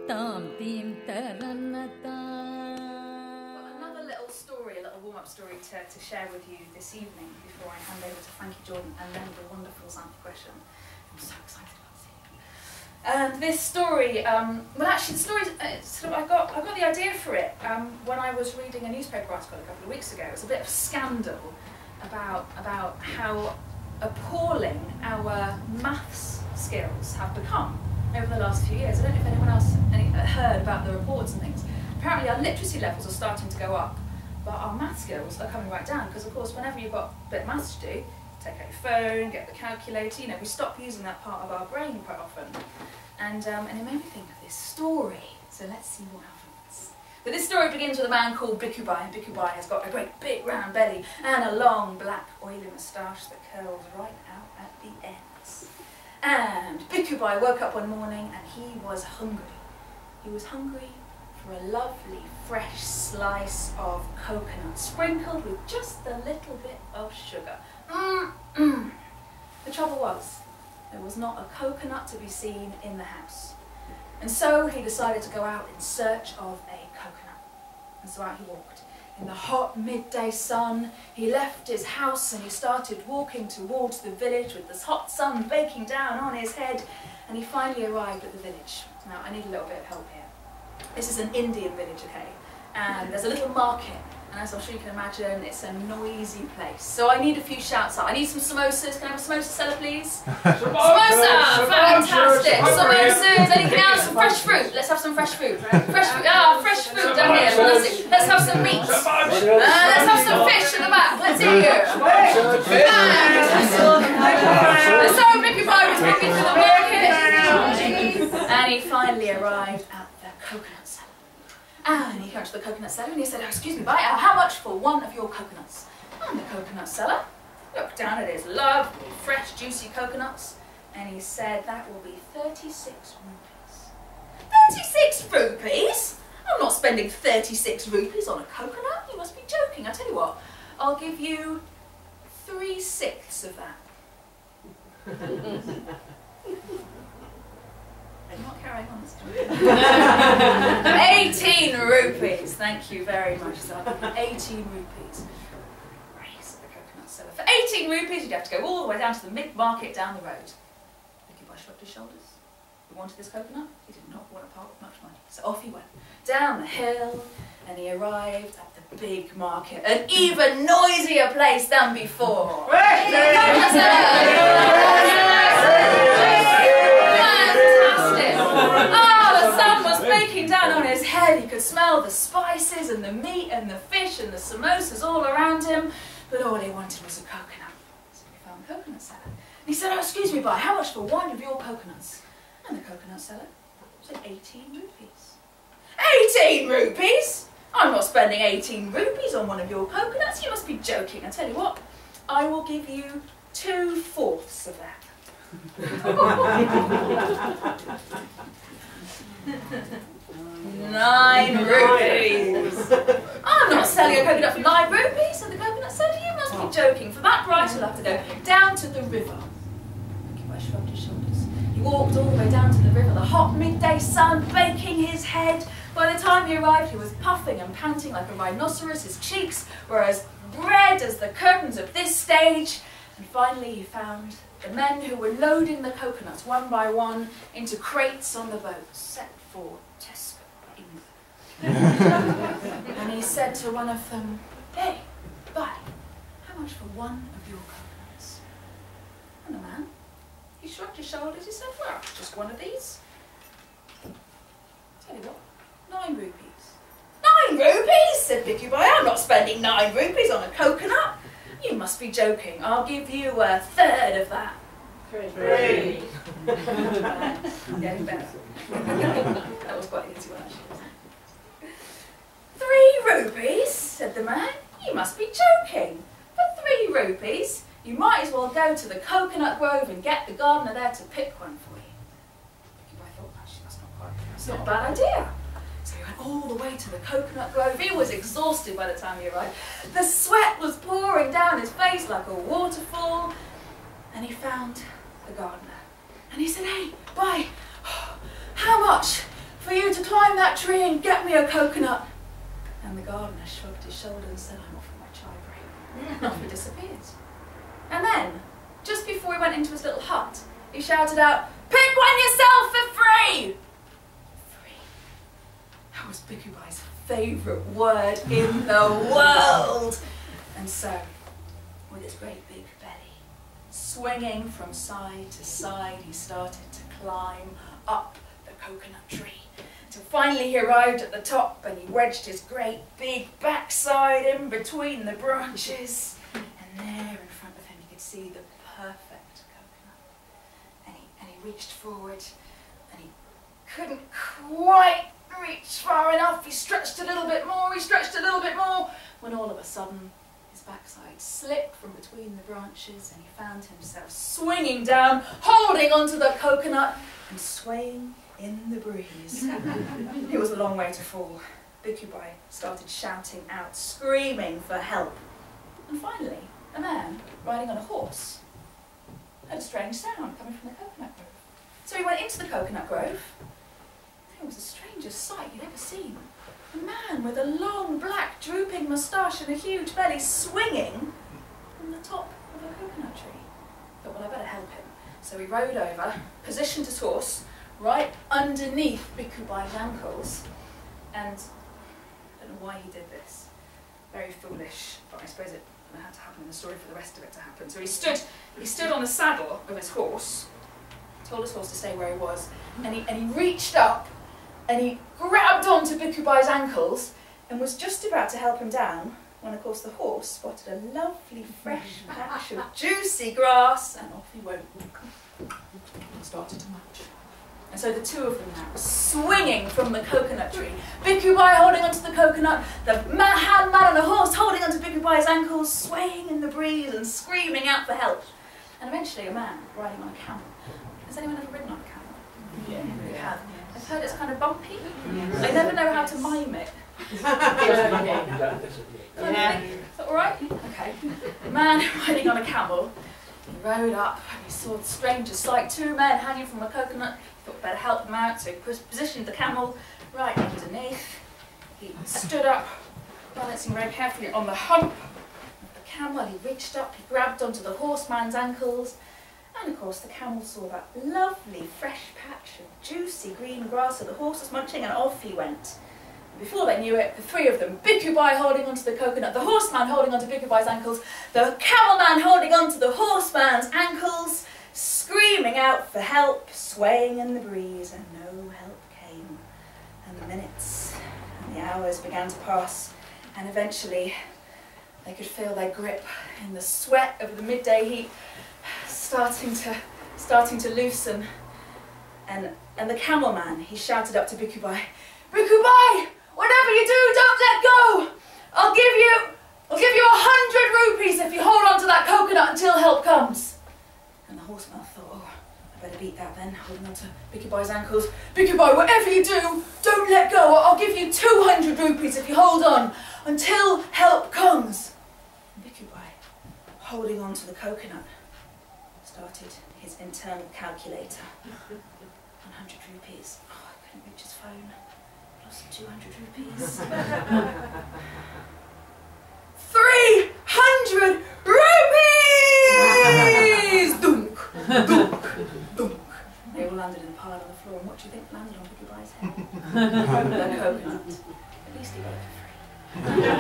Another little story, a little warm-up story to share with you this evening before I hand over to Frankie Jordan and then the wonderful Xantha Gresham. I'm so excited about seeing it. And this story, well actually the story, I got the idea for it when I was reading a newspaper article a couple of weeks ago. It was a bit of scandal about how appalling our maths skills have become over the last few years. I don't know if anyone else heard about the reports and things. Apparently our literacy levels are starting to go up, but our math skills are coming right down, because of course whenever you've got a bit of maths to do, take out your phone, get the calculator, you know, we stop using that part of our brain quite often. And it made me think of this story, so let's see what happens. But this story begins with a man called Bikubai, and Bikubai has got a great big round belly and a long black oily moustache that curls right out at the ends. And Bikubai woke up one morning and he was hungry. He was hungry for a lovely fresh slice of coconut sprinkled with just a little bit of sugar. The trouble was, there was not a coconut to be seen in the house. And so he decided to go out in search of a coconut. And so out he walked. In the hot midday sun, he left his house and he started walking towards the village with this hot sun baking down on his head, and he finally arrived at the village. Now, I need a little bit of help here. This is an Indian village, okay? And there's a little market, and as I'm sure you can imagine, it's a noisy place. So I need a few shouts out. I need some samosas. Can I have a samosa seller, please? Samosa! Fantastic! Samosas! Anything else? Some fresh fruit. Let's have some fresh fruit. Fresh fruit. Ah, fresh fruit down here. Let's have some meat. Let's have some fish in the back. Let's hear you. And so Bikubai was walking through the market, and he finally arrived at the coconut seller. And he came to the coconut seller and he said, "Oh, excuse me, how much for one of your coconuts?" And the coconut seller looked down at his lovely, fresh, juicy coconuts, and he said, "That will be 36 rupees. 36 rupees? I'm not spending 36 rupees on a coconut. You must be joking. I tell you what, I'll give you 3/6 of that." I'm not carrying on this time. 18 rupees. Thank you very much, sir. 18 rupees. Praise the coconut seller. For 18 rupees, you'd have to go all the way down to the mid-market down the road. Bikubai shrugged his shoulders. He wanted this coconut. He did not want to part with much money. So off he went, down the hill, and he arrived at the big market, an even noisier place than before. The sun was baking down on his head. He could smell the spices and the meat and the fish and the samosas all around him, but all he wanted was a coconut. So he found a coconut seller. And he said, "Oh, excuse me, boy, how much for one of your coconuts?" And the coconut seller said, 18 rupees. 18 rupees? I'm not spending 18 rupees on one of your coconuts. You must be joking. I tell you what, I will give you 2/4 of that. 9 rupees. I'm not selling a coconut for 9 rupees, said the coconut seller. You must be joking. For that price, you'll have to go down to the river. Bikubai shrugged his shoulders. He walked all the way down to the river, the hot midday sun baking his head. By the time he arrived, he was puffing and panting like a rhinoceros. His cheeks were as red as the curtains of this stage. And finally, he found the men who were loading the coconuts one by one into crates on the boat, set for Tesco, England. And he said to one of them, "Hey, bye, how much for one of your coconuts?" And the man, he shrugged his shoulders. He said, "Well, just one of these." Tell you what, 9 rupees. 9 rupees, said Bikubai. I'm not spending 9 rupees on a coconut. You must be joking. I'll give you 1/3 of that. 3. Yeah, better. That was quite an easy one, actually. 3 rupees, said the man. You must be joking. For 3 rupees, you might as well go to the coconut grove and get the gardener there to pick one for you. I thought, actually, that's not a bad idea. So he went all the way to the coconut grove. He was exhausted by the time he arrived. The sweat was pouring down his face like a waterfall. And he found the gardener. And he said, "Hey, bye, how much for you to climb that tree and get me a coconut. And the gardener shrugged his shoulders and said, I'm off for my chai break. And off he disappeared. And then, just before he went into his little hut, he shouted out, pick one yourself for free! Free. That was Bikubai's favourite word in the world. And so, with his great big belly swinging from side to side, he started to climb up the coconut tree. Until finally he arrived at the top and he wedged his great big backside in between the branches. And there in front of him you could see the perfect coconut. And he reached forward and he couldn't quite reach far enough. He stretched a little bit more, when all of a sudden his backside slipped from between the branches and he found himself swinging down, holding onto the coconut and swaying in the breeze. It was a long way to fall. Bikubai started shouting out, screaming for help. And finally, a man riding on a horse heard a strange sound coming from the coconut grove. So he went into the coconut grove. It was the strangest sight he'd ever seen. A man with a long, black, drooping moustache and a huge belly swinging from the top of a coconut tree. He thought, well, I better help him. So he rode over, positioned his horse right underneath Bikubai's ankles, and I don't know why he did this. Very foolish, but I suppose it had to happen in the story for the rest of it to happen. So he stood on the saddle of his horse, told his horse to stay where he was, and he reached up and he grabbed onto Bikubai's ankles and was just about to help him down when, of course, the horse spotted a lovely fresh patch of juicy grass, and off he went and started to march. And so the two of them now were swinging from the coconut tree. Bikubai holding onto the coconut, the man on the horse holding onto Bikubai's ankles, swaying in the breeze and screaming out for help. And eventually a man riding on a camel. Has anyone ever ridden on a camel? Yeah. You have. I've heard it's kind of bumpy. I never know how to mime it. Is that all right? Okay. A man riding on a camel. He rode up and he saw the strangest sight. Two men hanging from a coconut. He thought better help them out, so he positioned the camel right underneath. He stood up, balancing very carefully on the hump of the camel. He reached up, he grabbed onto the horseman's ankles. And of course the camel saw that lovely fresh patch of juicy green grass that the horse was munching, and off he went. And before they knew it, the three of them, Bikubai holding onto the coconut, the horseman holding onto Bikubai's ankles, the camel man holding onto the horseman's ankles, screaming out for help, swaying in the breeze, and no help came. And the minutes and the hours began to pass, and eventually they could feel their grip in the sweat of the midday heat starting to loosen, and the camel man, he shouted up to Bikubai, Bikubai, whatever you do, don't let go. I'll give you 100 rupees if you hold on to that coconut until help comes. And the horseman thought, oh, I better beat that then, holding on to Bikubai's ankles. Bikubai, whatever you do, don't let go. I'll give you 200 rupees if you hold on until help comes. And Bikubai, holding on to the coconut, started his internal calculator. 100 rupees. Oh, I couldn't reach his phone. Lost 200 rupees. 300 rupees! Dunk, dunk, dunk. They all landed in a pile on the floor, and what do you think landed on Bikubai's head? The coconut. At least he got it for free.